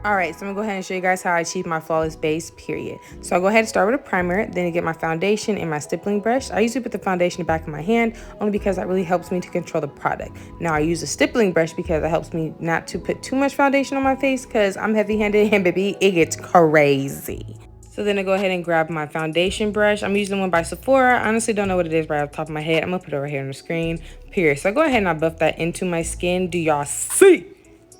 All right, so I'm gonna go ahead and show you guys how I achieve my flawless base, period. So I'll go ahead and start with a primer, then I get my foundation and my stippling brush. I usually put the foundation in the back of my hand only because that really helps me to control the product. Now I use a stippling brush because it helps me not to put too much foundation on my face because I'm heavy-handed and baby, it gets crazy. So then I go ahead and grab my foundation brush. I'm using one by Sephora. I honestly don't know what it is right off the top of my head. I'm gonna put it over here on the screen, period. So I go ahead and I buff that into my skin. Do y'all see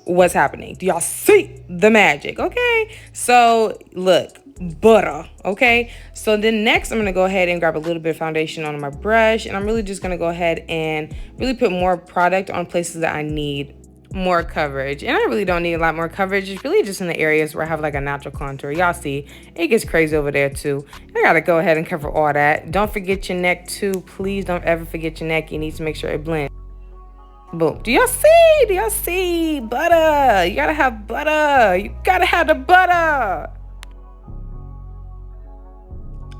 what's happening? Do y'all see the magic? Okay, so look, butter. Okay, so then next I'm gonna go ahead and grab a little bit of foundation on my brush, and I'm really just gonna go ahead and really put more product on places that I need more coverage. And I really don't need a lot more coverage. It's really just in the areas where I have like a natural contour. Y'all see it gets crazy over there too. I gotta go ahead and cover all that. Don't forget your neck too. Please don't ever forget your neck. You need to make sure it blends. Boom. Do y'all see? Do y'all see? Butter. You gotta have butter. You gotta have the butter.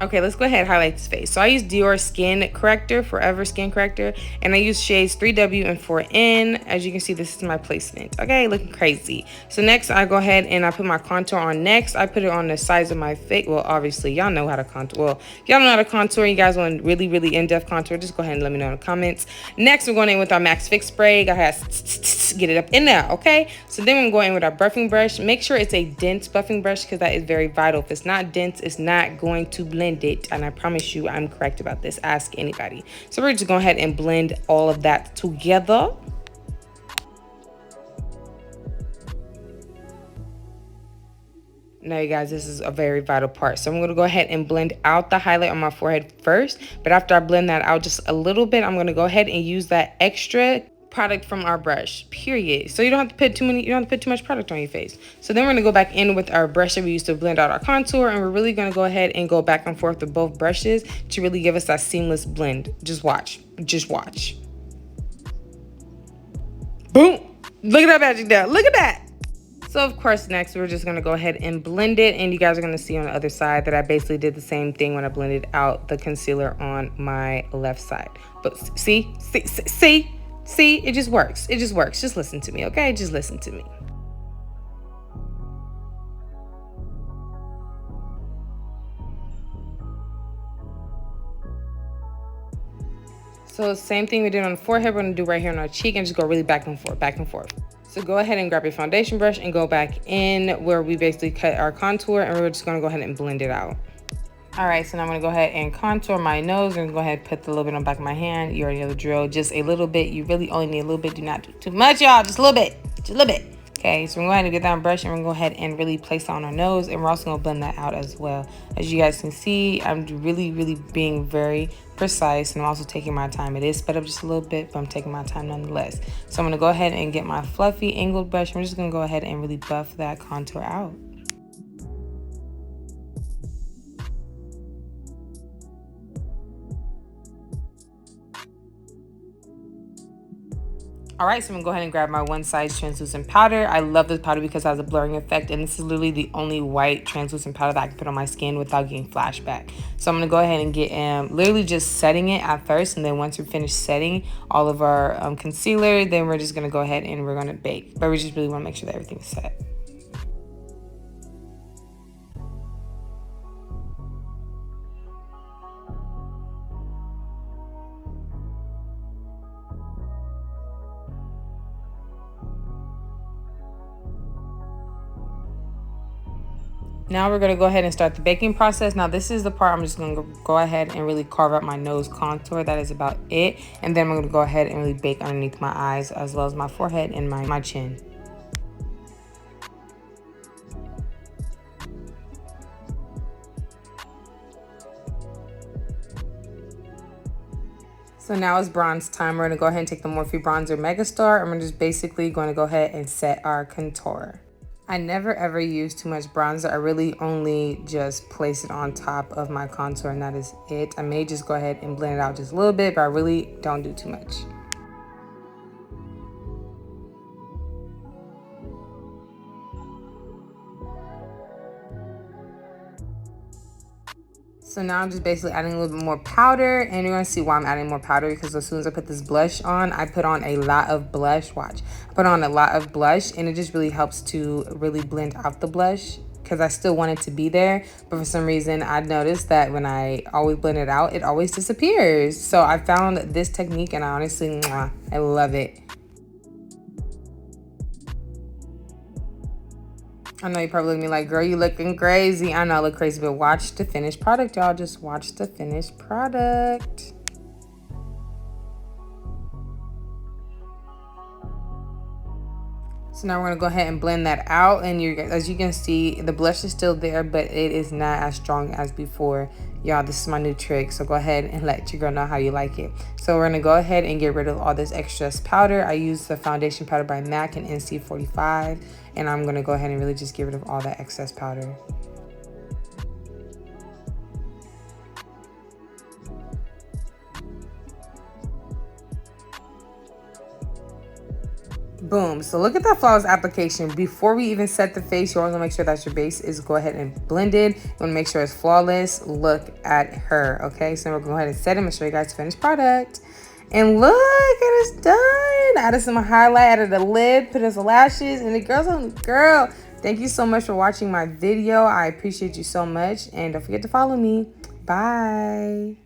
Okay, let's go ahead and highlight this face. So I use Dior Skin Corrector, Forever Skin Corrector, and I use shades 3W and 4N. As you can see, this is my placement. Okay, looking crazy. So next, I go ahead and I put my contour on next. I put it on the sides of my face. Well, obviously, y'all know how to contour. Well, y'all know how to contour. You guys want really, really in-depth contour, just go ahead and let me know in the comments. Next, we're going in with our Max Fix Spray. Go ahead, get it up in there, okay? So then we're going in with our buffing brush. Make sure it's a dense buffing brush because that is very vital. If it's not dense, it's not going to blend it, and I promise you I'm correct about this. Ask anybody. So we're just going ahead and blend all of that together. Now, you guys, this is a very vital part. So I'm going to go ahead and blend out the highlight on my forehead first. But after I blend that out just a little bit, I'm going to go ahead and use that extra product from our brush, period. So you don't have to put too much product on your face. So then we're gonna go back in with our brush that we used to blend out our contour, and we're really gonna go ahead and go back and forth with both brushes to really give us that seamless blend. Just watch. Boom. Look at that magic there. Look at that. So of course, next we're just gonna go ahead and blend it, and you guys are gonna see on the other side that I basically did the same thing when I blended out the concealer on my left side. But see, it just works. It just works. Just listen to me, okay? Just listen to me. So same thing we did on the forehead, we're gonna do right here on our cheek and just go really back and forth, back and forth. So go ahead and grab your foundation brush and go back in where we basically cut our contour, and we're just gonna go ahead and blend it out. All right, so now I'm gonna go ahead and contour my nose and go ahead and put a little bit on the back of my hand. You already know the drill, just a little bit. You really only need a little bit. Do not do too much, y'all, just a little bit, just a little bit. Okay, so we're going to get that brush and we're going to go ahead and really place it on our nose, and we're also going to blend that out as well. As you guys can see, I'm really being very precise, and I'm also taking my time. It is sped up just a little bit, but I'm taking my time nonetheless. So I'm going to go ahead and get my fluffy angled brush, and we're just going to go ahead and really buff that contour out. All right, so I'm gonna go ahead and grab my one size translucent powder. I love this powder because it has a blurring effect, and this is literally the only white translucent powder that I can put on my skin without getting flashback. So I'm gonna go ahead and get literally just setting it at first, and then once we finish setting all of our concealer, then we're just gonna go ahead and we're gonna bake. But we just really wanna make sure that everything's set. Now we're gonna go ahead and start the baking process. Now this is the part I'm just gonna go ahead and really carve out my nose contour. That is about it. And then I'm gonna go ahead and really bake underneath my eyes as well as my forehead and my chin. So now it's bronze time. We're gonna go ahead and take the Morphe Bronzer Megastar, and we're just basically gonna go ahead and set our contour. I never ever use too much bronzer. I really only just place it on top of my contour, and that is it. I may just go ahead and blend it out just a little bit, but I really don't do too much. So now I'm just basically adding a little bit more powder, and you're gonna see why I'm adding more powder, because as soon as I put this blush on, I put on a lot of blush. Watch, I put on a lot of blush, and it just really helps to really blend out the blush, because I still want it to be there, but for some reason I noticed that when I always blend it out, it always disappears. So I found this technique, and I honestly, mwah, I love it. I know you're probably looking at me like, girl, you looking crazy. I know I look crazy, but watch the finished product, y'all. Just watch the finished product. So now we're gonna go ahead and blend that out, and as you can see, the blush is still there, but it is not as strong as before. Y'all, this is my new trick, so go ahead and let your girl know how you like it. So we're gonna go ahead and get rid of all this excess powder. I use the foundation powder by MAC in NC45, and I'm gonna go ahead and really just get rid of all that excess powder. Boom. So look at that flawless application. Before we even set the face, you always want to make sure that your base is go ahead and blended. You want to make sure it's flawless. Look at her. Okay, so we're going to go ahead and set it and show you guys the finished product. And look, it is done. Added some highlight, added a lid, put as lashes, and the girl's on the girl. Thank you so much for watching my video. I appreciate you so much. And don't forget to follow me. Bye.